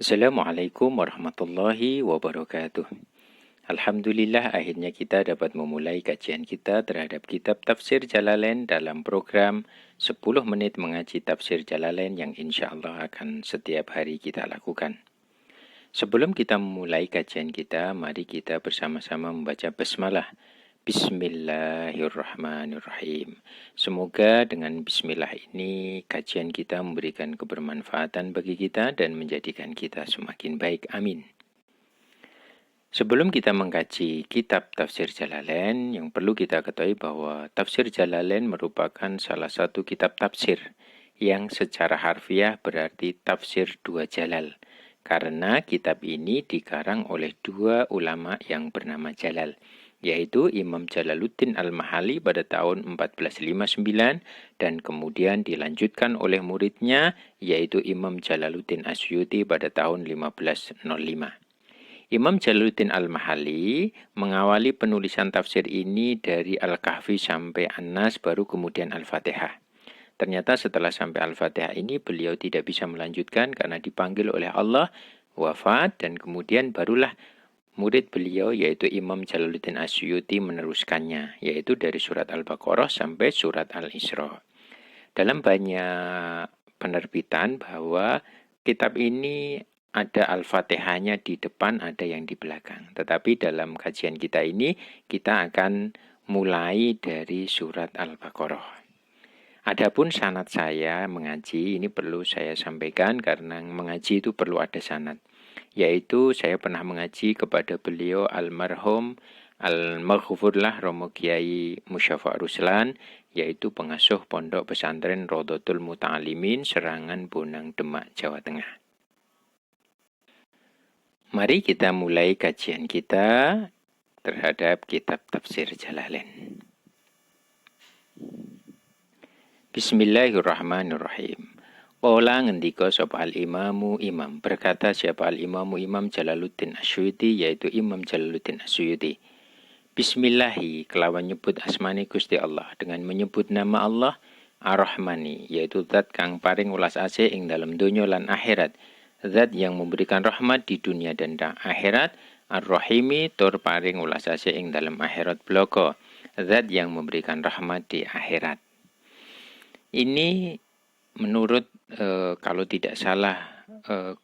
Assalamualaikum warahmatullahi wabarakatuh. Alhamdulillah akhirnya kita dapat memulai kajian kita terhadap kitab Tafsir Jalalain dalam program 10 menit mengaji Tafsir Jalalain yang insya Allah akan setiap hari kita lakukan. Sebelum kita memulai kajian kita, mari kita bersama-sama membaca basmalah. Bismillahirrahmanirrahim. Semoga dengan bismillah ini kajian kita memberikan kebermanfaatan bagi kita dan menjadikan kita semakin baik. Amin. Sebelum kita mengkaji kitab Tafsir Jalalain, yang perlu kita ketahui bahwa Tafsir Jalalain merupakan salah satu kitab tafsir yang secara harfiah berarti tafsir dua jalal. Karena kitab ini dikarang oleh dua ulama yang bernama Jalal, yaitu Imam Jalaluddin Al-Mahali pada tahun 1459 dan kemudian dilanjutkan oleh muridnya yaitu Imam Jalaluddin Asyuti pada tahun 1505. Imam Jalaluddin Al-Mahali mengawali penulisan tafsir ini dari Al-Kahfi sampai An-Nas baru kemudian Al-Fatihah. Ternyata setelah sampai Al-Fatihah ini beliau tidak bisa melanjutkan karena dipanggil oleh Allah wafat dan kemudian barulah murid beliau yaitu Imam Jalaluddin Asyuti meneruskannya yaitu dari surat Al-Baqarah sampai surat Al-Isra. Dalam banyak penerbitan bahwa kitab ini ada Al-Fatihahnya di depan, ada yang di belakang. Tetapi dalam kajian kita ini kita akan mulai dari surat Al-Baqarah. Adapun sanad saya mengaji, ini perlu saya sampaikan karena mengaji itu perlu ada sanad. Yaitu saya pernah mengaji kepada beliau almarhum Al-Maghfurlah Romo Kiai Musyafa' Ruslan, yaitu pengasuh pondok pesantren Rodotul Muta'alimin Serangan Bonang Demak, Jawa Tengah. Mari kita mulai kajian kita terhadap kitab Tafsir Jalalain. Bismillahirrahmanirrahim. Qala ngendika sapa al-imamu imam, berkata siapa al-imamu imam Jalaluddin Asyuti yaitu Imam Jalaluddin Asyuti. Bismillahi kelawan nyebut asmani Gusti Allah, dengan menyebut nama Allah Ar-Rahmani yaitu zat kang paring welas asih ing dalam donya lan akhirat, zat yang memberikan rahmat di dunia dan akhirat, Ar-Rahimi tur paring welas asih ing dalam akhirat bloko, zat yang memberikan rahmat di akhirat. Ini menurut kalau tidak salah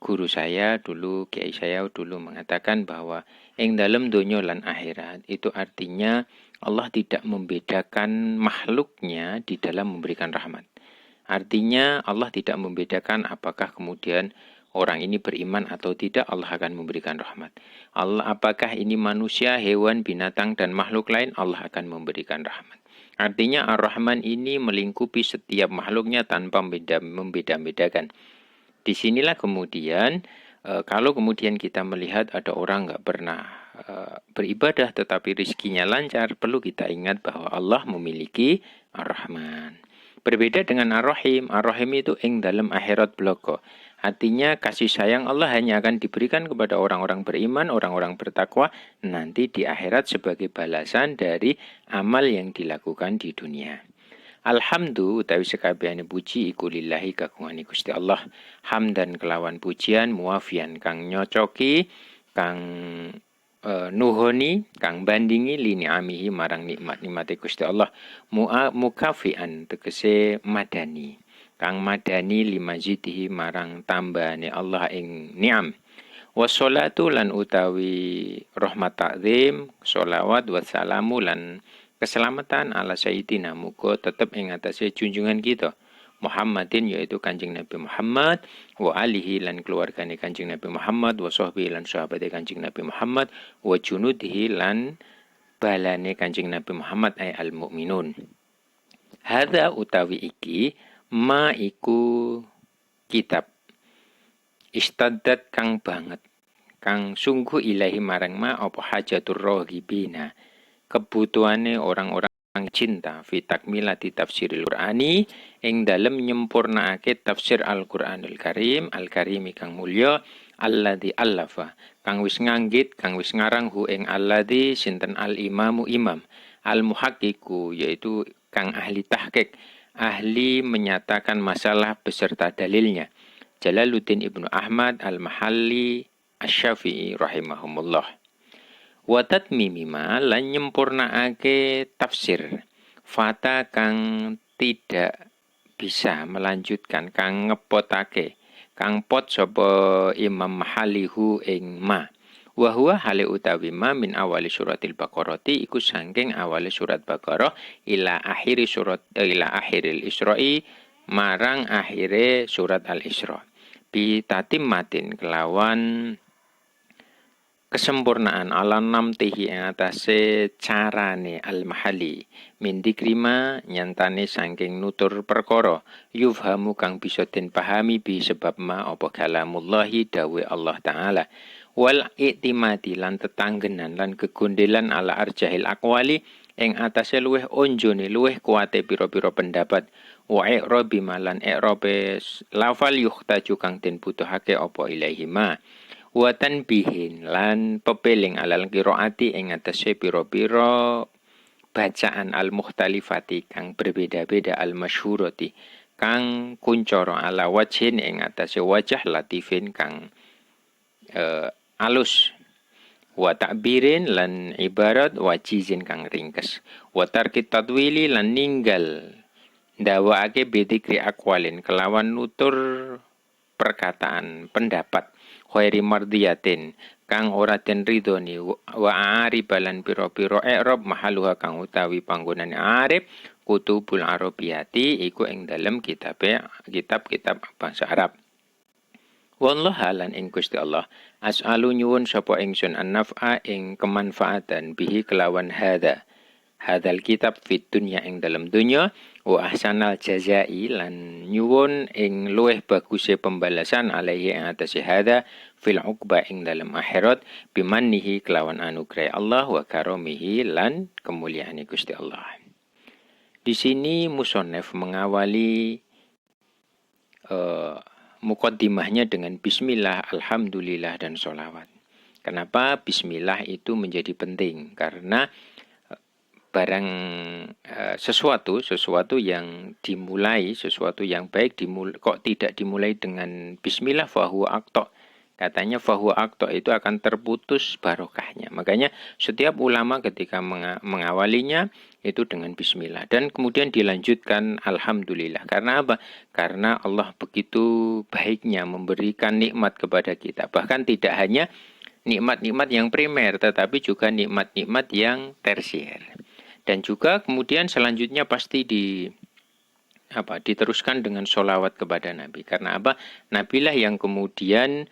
guru saya dulu, kiai saya dulu mengatakan bahwa ing dalem donya lan akhirat itu artinya Allah tidak membedakan makhluknya di dalam memberikan rahmat. Artinya Allah tidak membedakan apakah kemudian orang ini beriman atau tidak, Allah akan memberikan rahmat. Allah apakah ini manusia, hewan, binatang dan makhluk lain, Allah akan memberikan rahmat. Artinya Ar-Rahman ini melingkupi setiap makhluknya tanpa membeda-bedakan. Disinilah kemudian kalau kemudian kita melihat ada orang nggak pernah beribadah tetapi rizkinya lancar, perlu kita ingat bahwa Allah memiliki Ar-Rahman. Berbeda dengan Ar-Rahim. Ar-Rahim itu ing dalam akhirat bloko. Artinya kasih sayang Allah hanya akan diberikan kepada orang-orang beriman, orang-orang bertakwa nanti di akhirat sebagai balasan dari amal yang dilakukan di dunia. Alhamdulillah utawi sekabehane puji iku lillahi kagungane Gusti Allah. Hamdan kelawan pujian muafian kang nyocoki, kang nuhoni, kang bandingi lini amihi marang nikmat-nikmate Gusti Allah. Mukafian tegese madani. Kang madani limajidihi marang tambane Allah ing ni'am. Wassalatu lan utawi rahmat takzim, sholawat wassalamu lan keselamatan ala sayyidina muga tetep ing atase junjungan kita Muhammadin yaitu Kanjeng Nabi Muhammad wa alihi lan keluargane Kanjeng Nabi Muhammad wa sahbihi lan sahabate Kanjeng Nabi Muhammad wa junudihi lan balane Kanjeng Nabi Muhammad ay al mukminun. Hadza utawi iki ma iku kitab istaddat kang banget kang sungguh ilahi marang ma apa hajatur rohibina kebutuhane orang-orang cinta fi takmilati tafsiril Qur'ani ing dalem nyempurnaake tafsir Al-Qur'anul Karim Al-Karimi kang mulya alladzi allafa kang wis nganggit kang wis ngarang hu ing alladzi sinten al-imamu imam al-muhaqqiqu yaitu kang ahli tahqiq, ahli menyatakan masalah beserta dalilnya. Jalaluddin Ibnu Ahmad Al-Mahalli Asy-Syafi'i rahimahumullah. Wa tatmimima lan nyempurnaake tafsir fata kang tidak bisa melanjutkan, kang ngepotake, kang pot sapa Imam Mahalihu ing ma. Wa huwa hale utawi ma min awali suratil Baqarati iku saking awali surat Baqarah ila akhiril Isra'i marang akhire surat Al-Isra. Bi tatimmatin kelawan kesempurnaan ala namtihi ing atase carane al-mahali min dikrima nyantane saking nutur perkara yufhamu kang bisa den pahami bi sebab ma apa kalamullahi dawe Allah taala wal i'timadi lan tetanggenan lan kegondelan ala arjahil aqwali ing atase luweh onjone luweh kuate pira-pira pendapat wa i'rabi malan i'rabe lafal yuhtaju kang den butuhake apa ilahi ma wa tanbihin lan pepeling alal qiraati ing atase pira-pira bacaan al-mukhtalifati kang berbeda-beda al-masyhurati kang kuncara ala wajhin ing atase wajah latifin kang alus wa ta'birin lan ibarat wajizin kang ringkes wa tarkit tadwili lan ninggal ndawake bidikri aqwalin kelawan nutur perkataan pendapat khairi mardiyatin kang ora den ridhoni wa aribalan pira-pira i'rab mahaluha kang utawi panggonane arif kutubul arabiyati iku ing dalem kitab-kitab bangsa Arab. Wallahu lan ing Gusti Allah as'alu nyuwun sapa ingsun an-naf'a ing kemanfaatan bihi kelawan hadzal kitab fit dunya ing dalam dunya wa ahsanal jazai lan nyuwun ing luweh baguse pembalasan alaihi ing atase hadza fil uqba ing dalam akhirat bimannihi kelawan anugerah Allah wa karamihi lan kemuliaane Gusti Allah. Di sini musannaf mengawali muqaddimahnya dengan bismillah, alhamdulillah dan sholawat. Kenapa bismillah itu menjadi penting? Karena barang sesuatu yang dimulai, sesuatu yang baik kok tidak dimulai dengan bismillah fahuwa aqta. Katanya fahuwa aqta itu akan terputus barokahnya. Makanya setiap ulama ketika mengawalinya itu dengan bismillah dan kemudian dilanjutkan alhamdulillah. Karena apa? Karena Allah begitu baiknya memberikan nikmat kepada kita. Bahkan tidak hanya nikmat-nikmat yang primer tetapi juga nikmat-nikmat yang tersier. Dan juga kemudian selanjutnya pasti diteruskan dengan sholawat kepada Nabi. Karena apa? Nabilah yang kemudian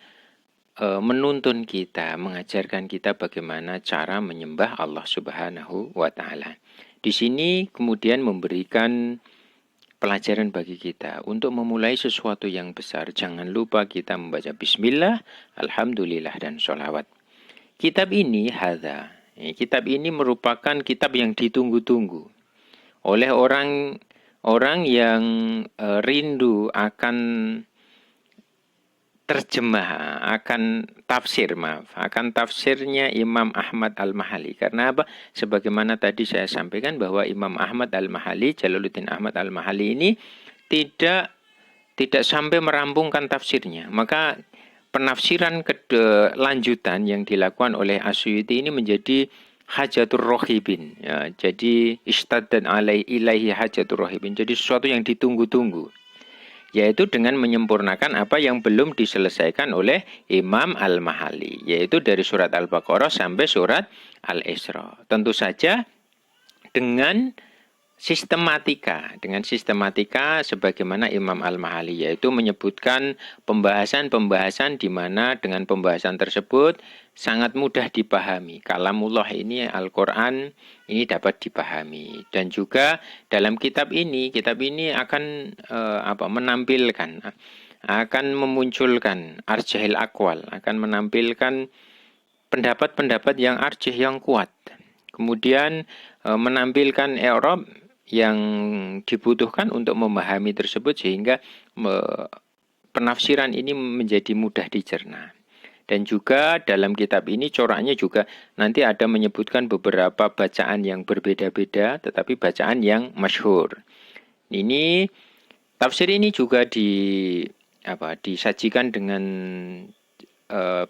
menuntun kita, mengajarkan kita bagaimana cara menyembah Allah Subhanahu wa taala. Di sini kemudian memberikan pelajaran bagi kita untuk memulai sesuatu yang besar. Jangan lupa kita membaca bismillah, alhamdulillah dan sholawat. Kitab ini merupakan kitab yang ditunggu-tunggu oleh orang yang rindu akan akan tafsirnya Imam Ahmad Al-Mahalli. Karena apa? Sebagaimana tadi saya sampaikan bahwa Imam Ahmad Al-Mahalli, Jalaluddin Ahmad Al-Mahalli ini tidak sampai merampungkan tafsirnya. Maka penafsiran lanjutan yang dilakukan oleh Asyuyuti ini menjadi hajatur rohibin. Ya, jadi istaddan ilaihi hajatur rohibin. Jadi sesuatu yang ditunggu-tunggu. Yaitu dengan menyempurnakan apa yang belum diselesaikan oleh Imam Al-Mahalli. Yaitu dari surat Al-Baqarah sampai surat Al-Isra. Tentu saja dengan sistematika sebagaimana Imam Al-Mahalli, yaitu menyebutkan pembahasan-pembahasan di mana dengan pembahasan tersebut sangat mudah dipahami. Kalamullah ini Al-Qur'an ini dapat dipahami. Dan juga dalam kitab ini akan akan memunculkan arjahil aqwal, akan menampilkan pendapat-pendapat yang arjih yang kuat. Kemudian menampilkan i'rab yang dibutuhkan untuk memahami tersebut sehingga penafsiran ini menjadi mudah dicerna. Dan juga dalam kitab ini coraknya juga nanti ada menyebutkan beberapa bacaan yang berbeda-beda tetapi bacaan yang masyhur. Tafsir ini juga disajikan dengan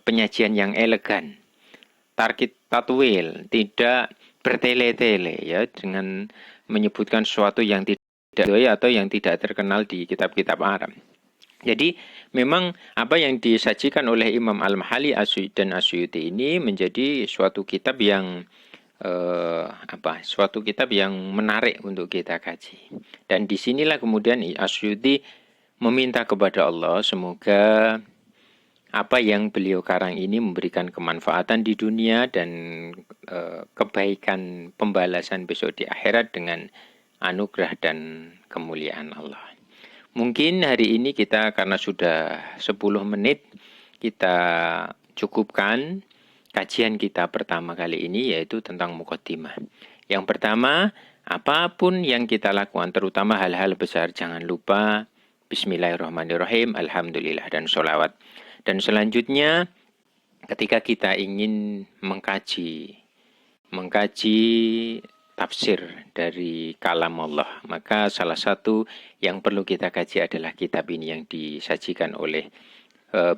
penyajian yang elegan, tarkit tatwil, tidak bertele-tele ya, dengan menyebutkan sesuatu yang tidak atau yang tidak terkenal di kitab-kitab Arab. Jadi memang apa yang disajikan oleh Imam Al-Mahali dan Asyuti ini menjadi suatu kitab yang suatu kitab yang menarik untuk kita kaji. Dan disinilah kemudian Asyuti meminta kepada Allah semoga apa yang beliau karang ini memberikan kemanfaatan di dunia dan kebaikan pembalasan besok di akhirat dengan anugerah dan kemuliaan Allah. Mungkin hari ini kita karena sudah 10 menit kita cukupkan kajian kita pertama kali ini, yaitu tentang muqaddimah. Yang pertama, apapun yang kita lakukan, terutama hal-hal besar, jangan lupa Bismillahirrahmanirrahim, Alhamdulillah, dan sholawat. Dan selanjutnya, ketika kita ingin mengkaji tafsir dari kalam Allah, maka salah satu yang perlu kita kaji adalah kitab ini yang disajikan oleh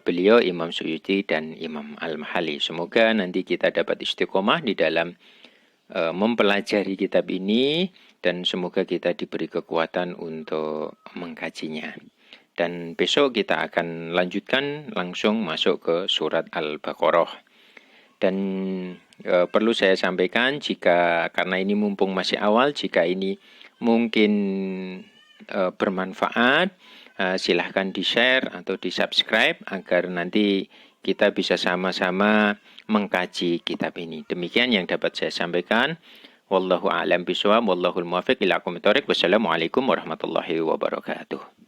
beliau Imam Suyuti dan Imam Al-Mahali. Semoga nanti kita dapat istiqomah di dalam mempelajari kitab ini dan semoga kita diberi kekuatan untuk mengkajinya. Dan besok kita akan lanjutkan langsung masuk ke surat Al-Baqarah. Dan perlu saya sampaikan, karena ini mumpung masih awal, jika ini mungkin bermanfaat, silahkan di-share atau di-subscribe agar nanti kita bisa sama-sama mengkaji kitab ini. Demikian yang dapat saya sampaikan. Wallahu a'lam bishawab, wallahul muwaffiq ila aqwamit thoriq. Wassalamualaikum warahmatullahi wabarakatuh.